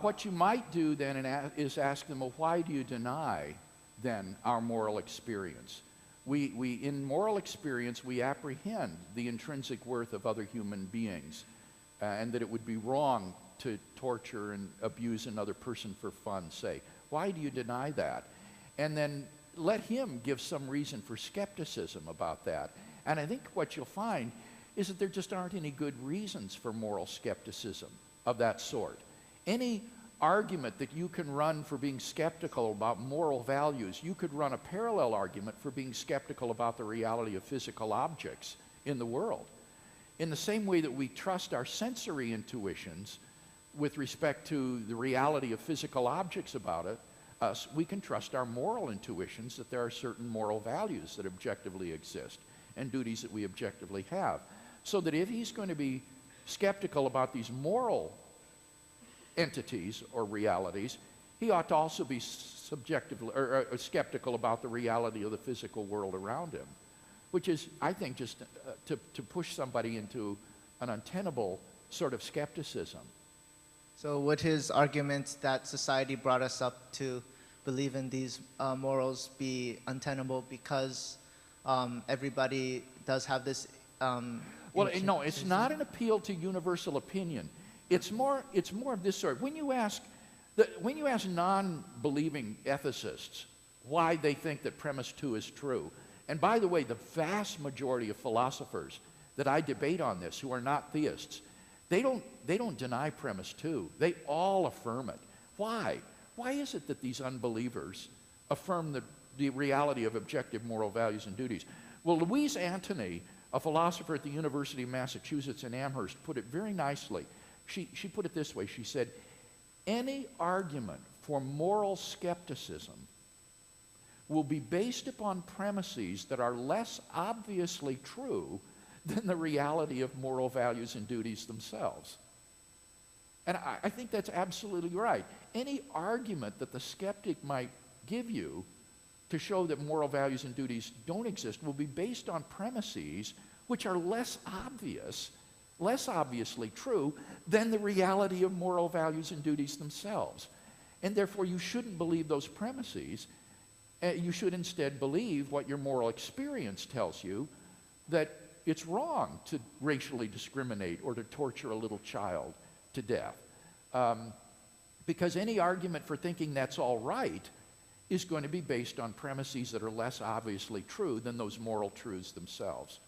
What you might do then is ask them, well, why do you deny then our moral experience? In moral experience, we apprehend the intrinsic worth of other human beings, and that it would be wrong to torture and abuse another person for fun's sake. Why do you deny that? And then let him give some reason for skepticism about that. And I think what you'll find is that there just aren't any good reasons for moral skepticism of that sort. Any argument that you can run for being skeptical about moral values, you could run a parallel argument for being skeptical about the reality of physical objects in the world. In the same way that we trust our sensory intuitions with respect to the reality of physical objects about us, we can trust our moral intuitions that there are certain moral values that objectively exist and duties that we objectively have. So that if he's going to be skeptical about these moral entities or realities, he ought to also be subjectively or skeptical about the reality of the physical world around him, which is, I think, just to push somebody into an untenable sort of skepticism. So would his argument that society brought us up to believe in these morals be untenable because everybody does have this well, no, it's not an appeal to universal opinion. It's more of this sort. When you ask non-believing ethicists why they think that premise 2 is true, and by the way, the vast majority of philosophers that I debate on this who are not theists, they don't deny premise 2. They all affirm it. Why? Why is it that these unbelievers affirm the reality of objective moral values and duties? Well, Louise Antony, a philosopher at the University of Massachusetts in Amherst, put it very nicely. She put it this way. She said, any argument for moral skepticism will be based upon premises that are less obviously true than the reality of moral values and duties themselves. And I think that's absolutely right. Any argument that the skeptic might give you to show that moral values and duties don't exist will be based on premises which are less obviously true than the reality of moral values and duties themselves. And therefore, you shouldn't believe those premises. You should instead believe what your moral experience tells you, that it's wrong to racially discriminate or to torture a little child to death. Because any argument for thinking that's all right is going to be based on premises that are less obviously true than those moral truths themselves.